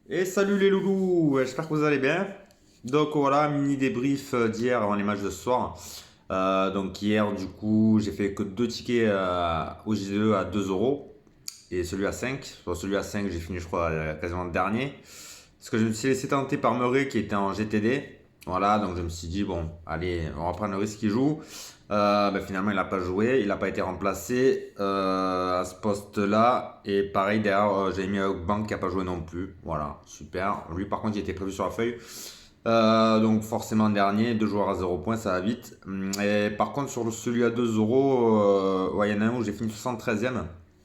Et salut les loulous, j'espère que vous allez bien. Donc voilà, mini débrief d'hier avant les matchs de ce soir. Donc hier, du coup, j'ai fait que deux tickets au JDE à 2 euros et celui à 5. Sur celui à 5, j'ai fini, je crois, quasiment le dernier. Parce que je me suis laissé tenter par Murray qui était en GTD. Voilà, donc je me suis dit, bon, allez, on va prendre le risque qu'il joue. Finalement, il n'a pas joué, il n'a pas été remplacé à ce poste-là. Et pareil, derrière, j'ai mis Bank qui n'a pas joué non plus. Voilà, super. Lui, par contre, il était prévu sur la feuille. Donc forcément dernier, deux joueurs à 0 points, ça va vite. Et par contre sur celui à 2 euros, ouais, il y en a un où j'ai fini 73e.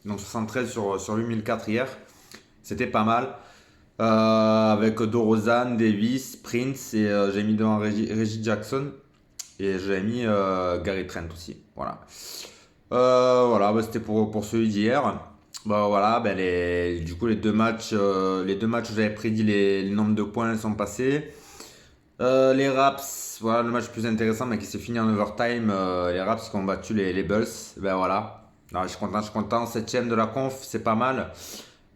Donc 73 sur 8004 hier. C'était pas mal. Avec DeRozan, Davis, Prince et j'ai mis devant Reggie Jackson. Et j'ai mis Gary Trent aussi. Voilà. Voilà, c'était pour celui d'hier. Bah voilà, du coup les deux matchs où j'avais prédit les nombres de points sont passés. Les Raps, voilà le match le plus intéressant mais qui s'est fini en overtime. Les Raps qui ont battu les Bulls. Ben voilà. Alors, je suis content, je suis content. 7ème de la conf, c'est pas mal.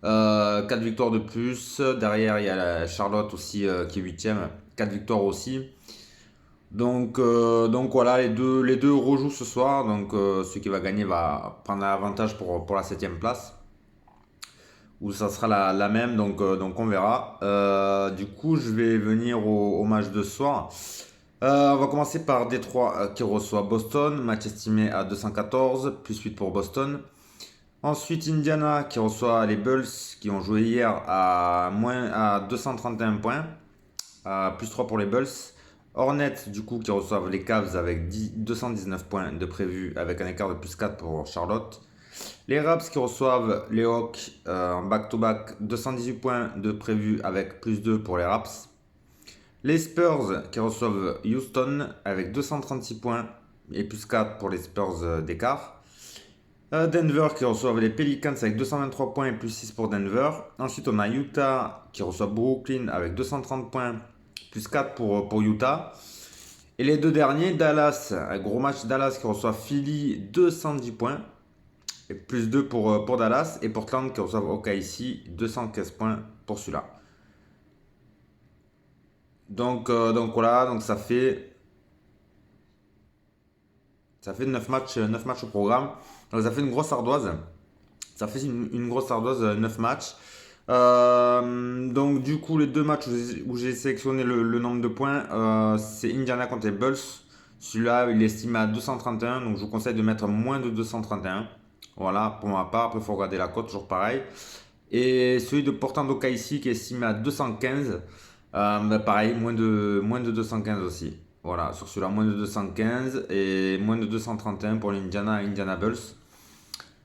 4 victoires de plus. Derrière, il y a la Charlotte aussi qui est 8ème. 4 victoires aussi. Donc voilà, les deux rejouent ce soir. Donc celui qui va gagner va prendre l'avantage pour la 7ème place. Ou ça sera la même, donc on verra. Du coup, je vais venir au match de ce soir. On va commencer par Détroit qui reçoit Boston, match estimé à 214, plus 8 pour Boston. Ensuite, Indiana qui reçoit les Bulls qui ont joué hier à 231 points, plus 3 pour les Bulls. Hornets du coup qui reçoivent les Cavs avec 219 points de prévu avec un écart de plus 4 pour Charlotte. Les Raps qui reçoivent les Hawks en back-to-back 218 points de prévu avec plus 2 pour les Raps. Les Spurs qui reçoivent Houston avec 236 points et plus 4 pour les Spurs d'écart. Denver qui reçoivent les Pelicans avec 223 points et plus 6 pour Denver. Ensuite, on a Utah qui reçoit Brooklyn avec 230 points, plus 4 pour Utah. Et les deux derniers, Dallas, un gros match Dallas qui reçoit Philly 210 points, et plus 2 pour Dallas. Et Portland qui reçoit OKC 215 points pour celui-là. Donc voilà, donc ça fait 9 matchs au programme. Donc ça fait une grosse ardoise. Ça fait une grosse ardoise, 9 matchs. Donc du coup, les deux matchs où j'ai sélectionné le nombre de points, c'est Indiana contre les Bulls. Celui-là, il est estimé à 231, donc je vous conseille de mettre moins de 231. Voilà, pour ma part, après il faut regarder la cote, toujours pareil. Et celui de Portland OKC qui est estimé à 215, pareil, moins de 215 aussi. Voilà, sur celui-là, moins de 215 et moins de 231 pour l'Indiana Indiana Bulls.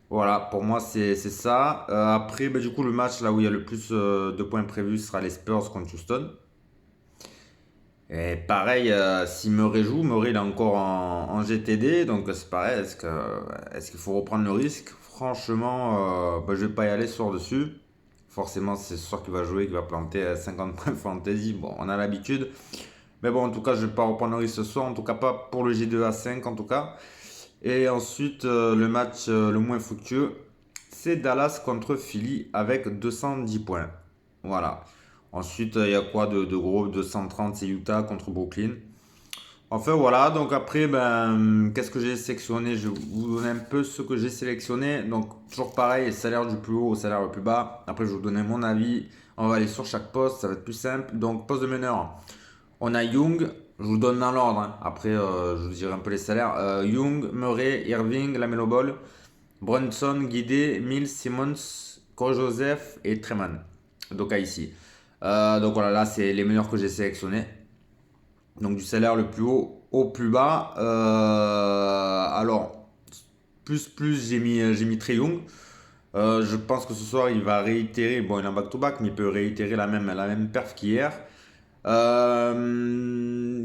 Voilà, pour moi c'est ça. Après, du coup, le match là où il y a le plus de points prévus sera les Spurs contre Houston. Et pareil, si Murray joue, Murray il est encore en GTD, donc c'est pareil, est-ce qu'il faut reprendre le risque? Franchement, je vais pas y aller ce soir dessus. Forcément, c'est ce soir qu'il va jouer, qu'il va planter 50 points fantasy. Bon, on a l'habitude. Mais bon, en tout cas, je vais pas reprendre le risque ce soir, en tout cas pas pour le J2 à 5 en tout cas. Et ensuite, le match le moins fructueux, c'est Dallas contre Philly avec 210 points. Voilà. Ensuite, il y a quoi de gros? 230, c'est Utah contre Brooklyn. Enfin voilà, donc après, qu'est-ce que j'ai sélectionné? Je vais vous donner un peu ce que j'ai sélectionné. Donc toujours pareil, salaire du plus haut au salaire le plus bas. Après, je vais vous donner mon avis. On va aller sur chaque poste, ça va être plus simple. Donc poste de meneur, on a Young, je vous donne dans l'ordre, hein. Après, je vous dirai un peu les salaires. Young, Murray, Irving, Lamelo Ball, Brunson, Guidé, Mills, Simmons, Corey Joseph et Treman. Donc ici. Donc voilà, là c'est les meilleurs que j'ai sélectionnés. Donc du salaire le plus haut au plus bas. Alors, j'ai mis Trey Young. Je pense que ce soir il va réitérer. Bon, il est en back-to-back, mais il peut réitérer la même perf qu'hier.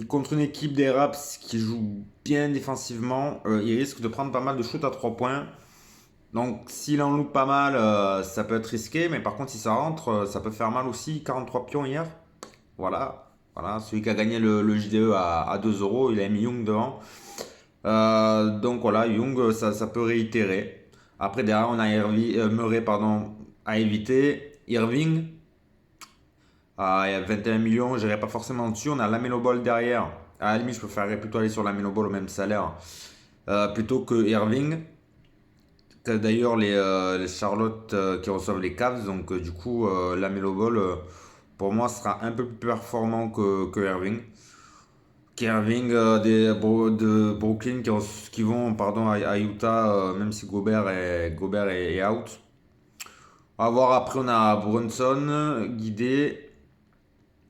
Contre une équipe des Raps qui joue bien défensivement, il risque de prendre pas mal de shoots à 3 points. Donc s'il en loupe pas mal, ça peut être risqué, mais par contre si ça rentre, ça peut faire mal aussi. 43 pions hier. Voilà. Voilà. Celui qui a gagné le JDE à 2 euros, il a mis Young devant. Donc voilà, Young, ça peut réitérer. Après derrière on a Murray pardon, à éviter. Irving. Il y a 21 millions, je n'irai pas forcément dessus. On a Lamelo Ball derrière. À la limite, je préférerais plutôt aller sur Lamelo Ball au même salaire plutôt que Irving. D'ailleurs, les Charlotte qui reçoivent les Cavs, donc du coup, Lamelo Ball, pour moi, sera un peu plus performant que Irving. Irving de Brooklyn qui vont pardon, à Utah, même si Gobert est out. On va voir, après, on a Brunson, Guidé.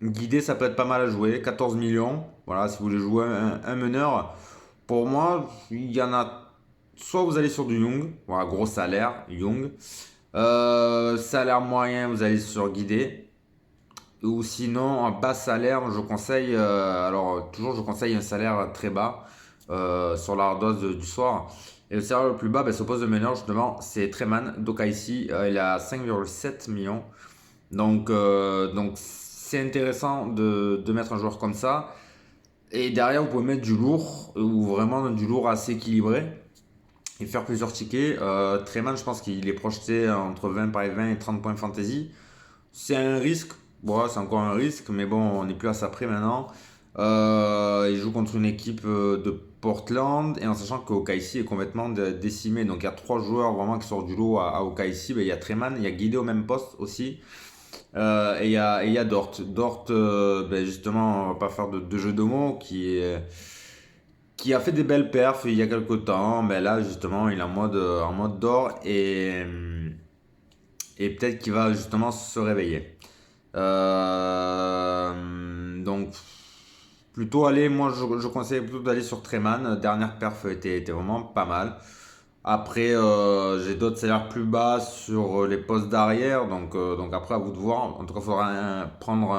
Guidé, ça peut être pas mal à jouer. 14 millions. Voilà, si vous voulez jouer un meneur. Pour moi, il y en a. Soit vous allez sur du Young. Voilà, gros salaire, Young. Salaire moyen, vous allez sur Guidé. Ou sinon, en bas salaire, je conseille. Alors, toujours, je conseille un salaire très bas sur la dose du soir. Et le salaire le plus bas, ben, ce poste de meneur, justement, c'est Treman d'Okaïsi. Il a 5,7 millions. Donc c'est intéressant de mettre un joueur comme ça. Et derrière, vous pouvez mettre du lourd, ou vraiment du lourd assez équilibré, et faire plusieurs tickets. Treman, je pense qu'il est projeté entre 20 et 30 points fantasy. C'est un risque. Bon, c'est encore un risque, mais bon, on n'est plus à ça près maintenant. Il joue contre une équipe de Portland, et en sachant que OKC est complètement décimé. Donc il y a trois joueurs vraiment qui sortent du lot à OKC. Ben, il y a Treman, il y a Guidé au même poste aussi. Et il y a Dort. Dort, ben justement, on va pas faire de jeu de mots, qui a fait des belles perfs il y a quelques temps. Mais là, justement, il est en mode d'or, et peut-être qu'il va justement se réveiller. Donc, plutôt aller, moi je conseille plutôt d'aller sur Treman. Dernière perf était vraiment pas mal. Après, j'ai d'autres salaires plus bas sur les postes d'arrière, donc après à vous de voir. En tout cas, il faudra prendre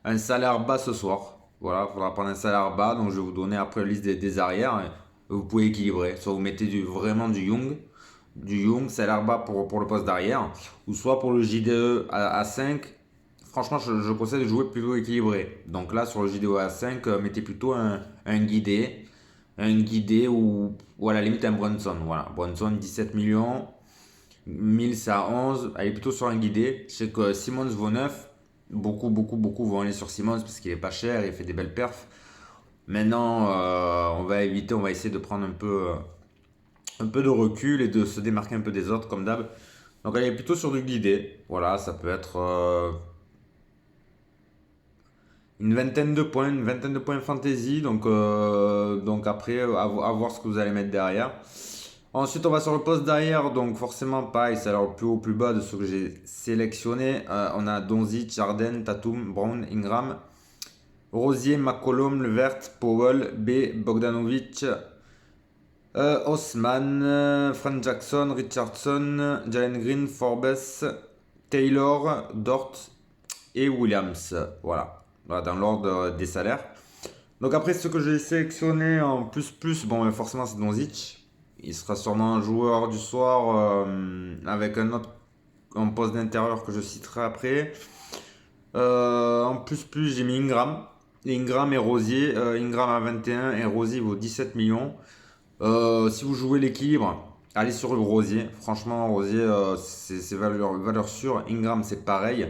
un salaire bas ce soir. Voilà, il faudra prendre un salaire bas, donc je vais vous donner après la liste des arrières. Et vous pouvez équilibrer. Soit vous mettez vraiment du Young, salaire bas pour le poste d'arrière, ou soit pour le JDE à 5. Franchement, je conseille de jouer plutôt équilibré. Donc là, sur le JDE à 5, mettez plutôt un guidé. Un guidé ou à la limite un Brunson. Voilà, Brunson 17 millions. 1000 c'est à 11. Allez plutôt sur un guidé. Je sais que Simmons vaut 9. Beaucoup, beaucoup, beaucoup vont aller sur Simmons parce qu'il est pas cher, il fait des belles perfs. Maintenant, on va essayer de prendre un peu de recul et de se démarquer un peu des autres comme d'hab. Donc allez plutôt sur du guidé. Voilà, ça peut être une vingtaine de points fantasy. Donc après, à voir ce que vous allez mettre derrière. Ensuite, on va sur le poste derrière. Donc forcément, pareil, c'est alors le plus haut, plus bas de ceux que j'ai sélectionnés. On a Donzic, Harden, Tatum, Brown, Ingram, Rosier, McCollum, Levert, Powell, B, Bogdanovic, Osman, Frank Jackson, Richardson, Jalen Green, Forbes, Taylor, Dort et Williams. Voilà, dans l'ordre des salaires. Donc après, ce que j'ai sélectionné en plus, bon, forcément c'est Donzic. Il sera sûrement un joueur du soir avec un autre en poste d'intérieur que je citerai après. En plus, j'ai mis Ingram. Ingram et Rosier. Ingram à 21 et Rosier vaut 17 millions. Si vous jouez l'équilibre, allez sur le Rosier. Franchement, Rosier, c'est valeur sûre. Ingram, c'est pareil.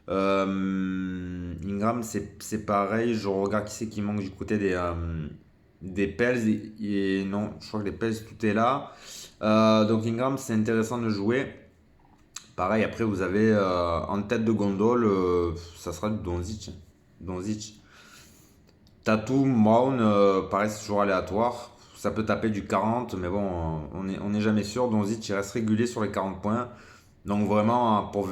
Ingram, c'est pareil. Je regarde qui c'est qui manque du côté des Pels. Et non, je crois que les Pels, tout est là. Donc Ingram, c'est intéressant de jouer. Pareil, après, vous avez en tête de gondole, ça sera du Donzic. Tatum, Brown, pareil, c'est toujours aléatoire. Ça peut taper du 40, mais bon, on n'est jamais sûr. Donzic, il reste régulier sur les 40 points. Donc vraiment, pour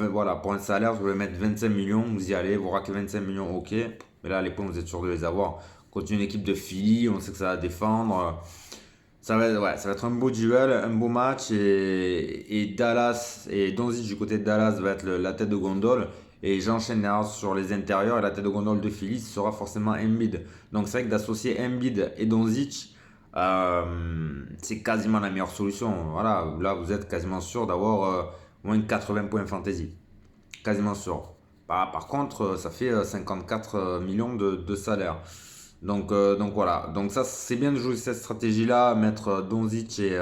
un salaire, vous voulez mettre 25 millions, vous y allez, vous raquez 25 millions, ok. Mais là, les points, vous êtes sûr de les avoir. Contre une équipe de Philly, on sait que ça va défendre. Ça va être un beau duel, un beau match. Et Dallas, et Donzic du côté de Dallas va être la tête de gondole. Et j'enchaîne derrière sur les intérieurs. Et la tête de gondole de Philly sera forcément Embiid. Donc c'est vrai que d'associer Embiid et Donzic, c'est quasiment la meilleure solution. Voilà, là, vous êtes quasiment sûr d'avoir moins de 80 points fantasy. Quasiment sûr. Par contre, ça fait 54 millions de salaire. Donc voilà. Donc ça, c'est bien de jouer cette stratégie-là, mettre Donzic et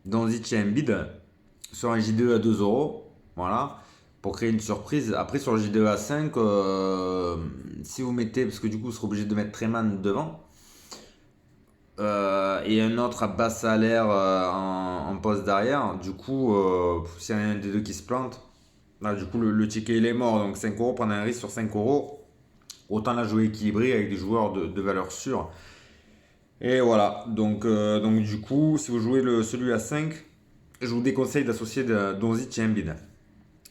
Embiid sur un J2 à 2 euros. Voilà. pour créer une surprise. Après, sur le J2 à 5, si vous mettez, parce que du coup, vous serez obligé de mettre Treman devant, et un autre à bas salaire en poste d'arrière, du coup, s'il y en a un des deux qui se plante, là, du coup, le ticket il est mort. Donc 5 euros, prendre un risque sur 5 euros, autant la jouer équilibré avec des joueurs de valeur sûre. Et voilà, donc du coup, si vous jouez celui à 5, je vous déconseille d'associer Donzic et Embiid.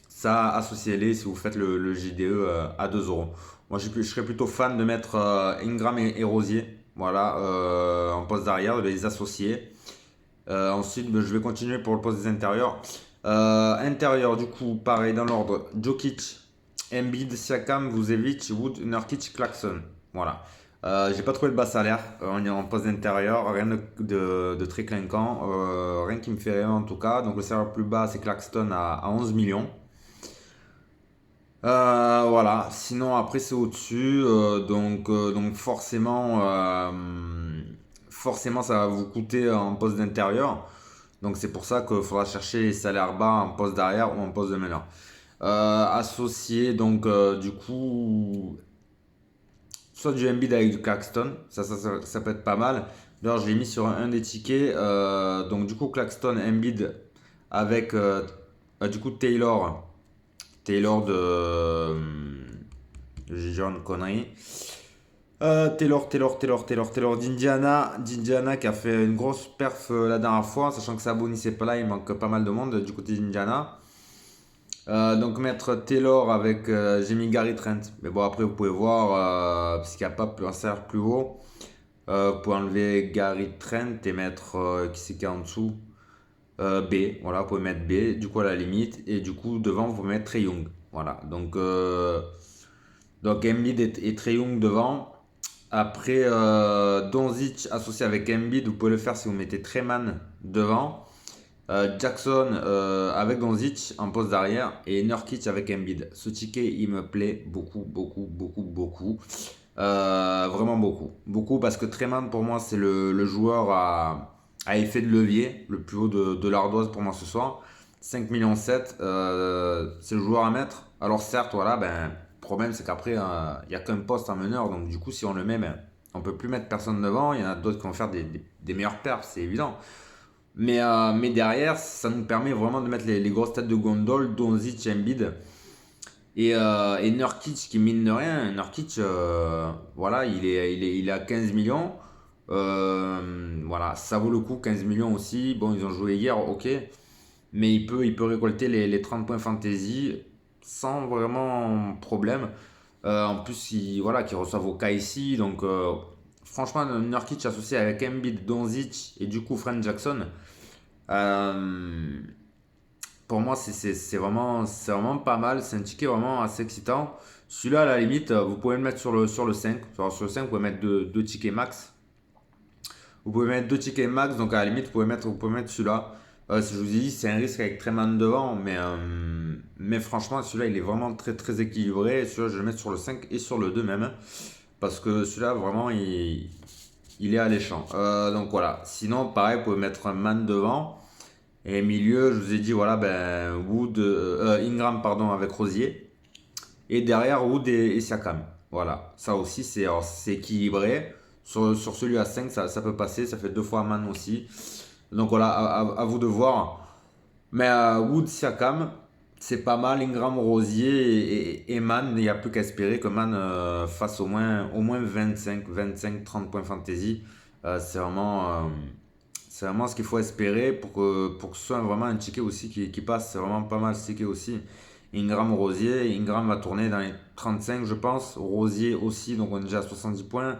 Ça, associez-les si vous faites le JDE à 2 euros. Moi, je serais plutôt fan de mettre Ingram et Rosier, voilà, en poste d'arrière, de les associer. Ensuite, ben, je vais continuer pour le poste des intérieurs. Intérieur, du coup, pareil dans l'ordre. Jokic, Embiid, Siakam, Vucevic, Wood, Nurkic, Clarkson. Voilà. J'ai pas trouvé le bas salaire. On est en poste d'intérieur, rien de très clinquant. Rien qui me fait rêver en tout cas. Donc le salaire le plus bas, c'est Claxton à 11 millions. Voilà, sinon après c'est au-dessus, donc forcément ça va vous coûter en poste d'intérieur. Donc c'est pour ça qu'il faudra chercher les salaires bas en poste d'arrière ou en poste de meneur. Associé donc du coup soit du Embiid avec du Claxton, ça peut être pas mal. D'ailleurs je l'ai mis sur un des tickets, donc du coup Claxton, Embiid avec du coup Taylor j'ai déjà une connerie. Taylor d'Indiana qui a fait une grosse perf la dernière fois, sachant que Sabonis c'est pas là, il manque pas mal de monde du côté d'Indiana. Donc mettre Taylor avec j'ai mis Gary Trent. Mais bon après vous pouvez voir parce qu'il n'y a pas un salaire plus haut. Vous pouvez enlever Gary Trent et mettre qui c'est qu'il y a en dessous. B, voilà, vous pouvez mettre B, du coup à la limite, et du coup devant vous pouvez mettre Trae Young. Voilà, donc Embiid et Trae Young devant. Après, Donzic associé avec Embiid, vous pouvez le faire si vous mettez Treman devant. Jackson avec Donzic en poste d'arrière et Nurkic avec Embiid. Ce ticket, il me plaît beaucoup, beaucoup, beaucoup, beaucoup. Vraiment beaucoup. Beaucoup parce que Treman, pour moi, c'est le joueur à effet de levier, le plus haut de l'ardoise pour moi ce soir. 5 millions 7, c'est le joueur à mettre. Alors certes, voilà, ben, le problème c'est qu'après, il n'y a qu'un poste en meneur. Donc du coup, si on le met, ben, on peut plus mettre personne devant. Il y en a d'autres qui vont faire des meilleures perfs, c'est évident. Mais derrière, ça nous permet vraiment de mettre les grosses têtes de gondole, Donzic, Embiid. Et Nurkic, qui mine de rien, Nurkic, voilà, il est à 15 millions. Voilà, ça vaut le coup, 15 millions aussi. Bon, ils ont joué hier, ok. Mais il peut récolter les 30 points fantasy sans vraiment problème. En plus, voilà, qu'ils reçoivent au cas ici. Donc, franchement, Nurkic associé avec Embiid, Donzic et du coup Frank Jackson. Euh, pour moi, c'est vraiment pas mal. C'est un ticket vraiment assez excitant. Celui-là, à la limite, vous pouvez le mettre sur le 5. Sur le 5, vous pouvez mettre deux tickets max. Vous pouvez mettre deux tickets max. Donc, à la limite, vous pouvez mettre celui-là. Si je vous ai dit, c'est un risque avec Treman devant. Mais franchement, celui-là, il est vraiment très, très équilibré. Celui-là, je vais le mettre sur le 5 et sur le 2 même. Parce que celui-là, vraiment, il est alléchant. Donc, voilà. Sinon, pareil, vous pouvez mettre un man devant. Et milieu, je vous ai dit, voilà, ben, Ingram, pardon, avec Rosier. Et derrière, Wood et Siakam. Voilà, ça aussi, c'est équilibré. Sur celui à 5, ça peut passer. Ça fait deux fois Man aussi. Donc voilà, à vous de voir. Mais Wood, Siakam, c'est pas mal. Ingram, Rosier et Man, il n'y a plus qu'à espérer que Man fasse au moins 25, 30 points fantasy. C'est vraiment ce qu'il faut espérer pour que ce soit vraiment un ticket aussi qui passe. C'est vraiment pas mal ce ticket aussi. Ingram, Rosier. Ingram va tourner dans les 35, je pense. Rosier aussi, donc on est déjà à 70 points.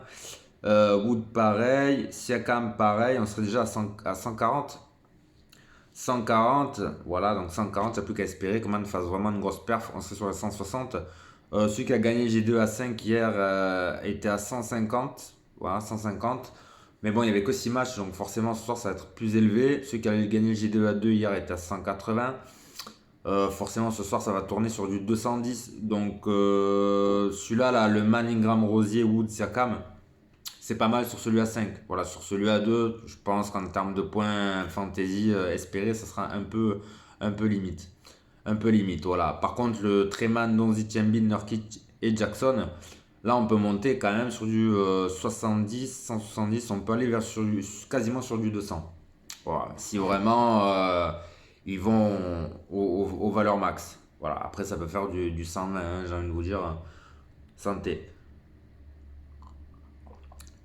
Wood, pareil. Siakam, pareil. On serait déjà à 140. 140, voilà, donc 140, il n'y a plus qu'à espérer que Man fasse vraiment une grosse perf. On serait sur les 160. Celui qui a gagné J2 à 5 hier était à 150. Voilà, 150. Mais bon, il n'y avait que 6 matchs, donc forcément ce soir ça va être plus élevé. Celui qui a gagné le J2 à 2 hier était à 180. Forcément ce soir ça va tourner sur du 210. Donc celui-là, là, le Man, Ingram, Rosier, Wood, Siakam, c'est pas mal sur celui à 5. Voilà, sur celui à 2, je pense qu'en termes de points fantasy espérés, ça sera un peu limite. un peu limite. Voilà. Par contre, le Treman, Doncic, Embiid, Nurkic et Jackson, là, on peut monter quand même sur du 70, 170. On peut aller quasiment sur du 200. Voilà. Si vraiment ils vont aux valeurs max. Voilà. Après, ça peut faire du 120, hein, j'ai envie de vous dire. Santé.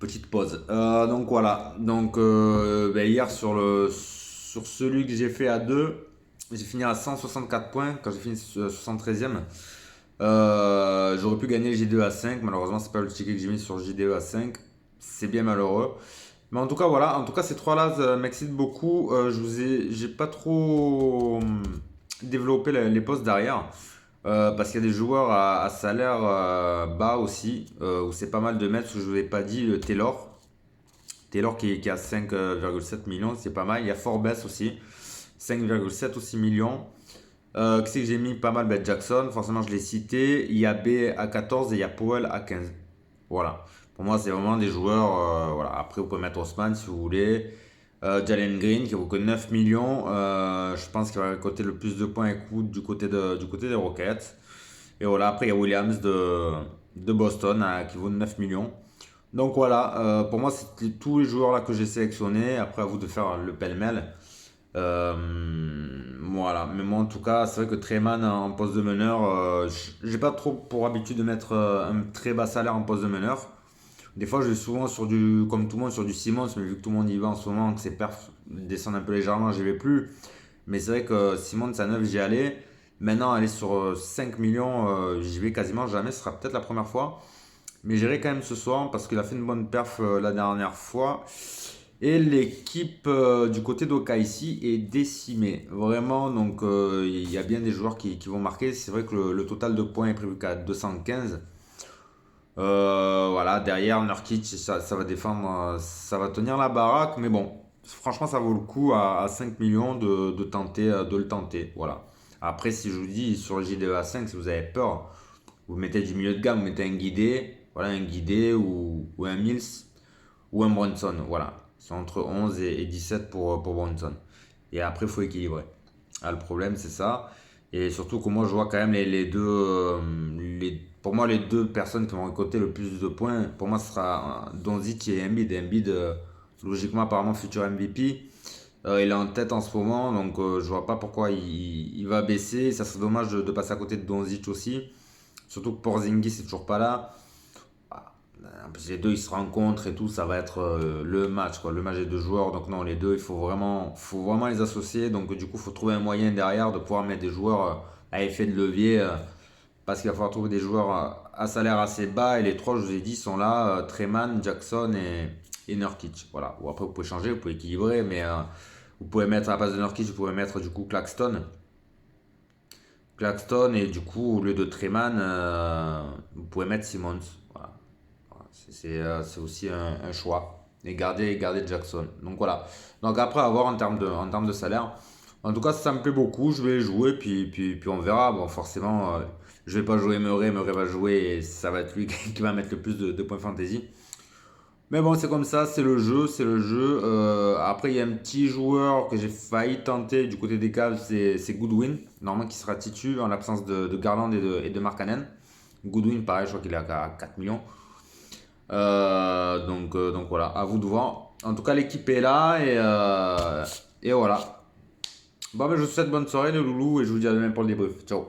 Petite pause. Donc voilà. Donc ben, hier sur celui que j'ai fait à 2, j'ai fini à 164 points quand j'ai fini 73e. J'aurais pu gagner le J2 à 5. Malheureusement, c'est pas le ticket que j'ai mis sur J2 à 5. C'est bien malheureux. Mais en tout cas, voilà. En tout cas, ces trois-là m'excitent beaucoup. J'ai pas trop développé les postes derrière. Parce qu'il y a des joueurs à salaire bas aussi, où c'est pas mal de mettre, ce que je vous ai pas dit, le Taylor. Taylor qui a 5,7 millions, c'est pas mal. Il y a Forbes aussi, 5,7 aussi millions. Qui c'est que j'ai mis pas mal? Ben, Jackson, forcément je l'ai cité. Il y a B à 14 et il y a Powell à 15. Voilà. Pour moi, c'est vraiment des joueurs. Voilà. Après, vous pouvez mettre Osman si vous voulez. Jalen Green qui vaut que 9 millions. Je pense qu'il va récolter le plus de points et coups du côté des Rockets. Et voilà, après il y a Williams de Boston qui vaut 9 millions. Donc voilà, pour moi, c'était tous les joueurs là que j'ai sélectionnés. Après, à vous de faire le pêle-mêle. Voilà, mais moi en tout cas, c'est vrai que Treman en poste de meneur, j'ai pas trop pour habitude de mettre un très bas salaire en poste de meneur. Des fois, je vais souvent comme tout le monde, sur du Simmons, mais vu que tout le monde y va en ce moment, que ses perfs descendent un peu légèrement, j'y vais plus. Mais c'est vrai que Simmons à 9, j'y allais. Maintenant, aller sur 5 millions, j'y vais quasiment jamais. Ce sera peut-être la première fois. Mais j'irai quand même ce soir parce qu'il a fait une bonne perf la dernière fois. Et l'équipe du côté d'OKC est décimée. Vraiment, donc il y a bien des joueurs qui vont marquer. C'est vrai que le total de points est prévu qu'à 215. Voilà, derrière Nurkic, ça va défendre, ça va tenir la baraque, mais bon, franchement, ça vaut le coup à 5 millions de tenter, de le tenter. Voilà. Après, si je vous dis sur le JDE à 5, si vous avez peur, vous mettez du milieu de gamme, vous mettez un guidé, voilà, un guidé ou un Mills ou un Brunson. Voilà. C'est entre 11 et 17 pour Brunson. Et après, il faut équilibrer. Ah, le problème, c'est ça. Et surtout que moi, je vois quand même les deux. Pour moi, les deux personnes qui vont récolter le plus de points, pour moi, ce sera Doncic et Embiid. Embiid, logiquement, apparemment, futur MVP. Il est en tête en ce moment, donc je vois pas pourquoi il va baisser. Ça serait dommage de passer à côté de Doncic aussi. Surtout que Porzingis, c'est toujours pas là. En plus, les deux ils se rencontrent et tout, ça va être le match, quoi, le match des deux joueurs. Donc, non, les deux, faut vraiment les associer. Donc, du coup, il faut trouver un moyen derrière de pouvoir mettre des joueurs à effet de levier. Parce qu'il va falloir trouver des joueurs à salaire assez bas. Et les trois, je vous ai dit, sont là Treman, Jackson et Nurkic. Voilà. Ou après, vous pouvez changer, vous pouvez équilibrer. Mais vous pouvez mettre à la place de Nurkic, vous pouvez mettre du coup Claxton. Claxton et du coup, au lieu de Treman, vous pouvez mettre Simmons. Voilà. C'est aussi un choix. Et garder Jackson. Donc voilà. Donc après, à voir en termes de salaire. En tout cas, ça me plaît beaucoup. Je vais jouer, puis on verra. Bon, forcément, je vais pas jouer Murray. Murray va jouer et ça va être lui qui va mettre le plus de points fantasy. Mais bon, c'est comme ça, c'est le jeu, c'est le jeu. Après, il y a un petit joueur que j'ai failli tenter du côté des Cavs, c'est Goodwin. Normalement, qui sera titu en l'absence de Garland et de Markkanen. Goodwin, pareil, je crois qu'il est à 4 millions. Donc voilà, à vous de voir. En tout cas, l'équipe est là et voilà. Bon, ben, je vous souhaite bonne soirée, les loulous, et je vous dis à demain pour le débrief. Ciao.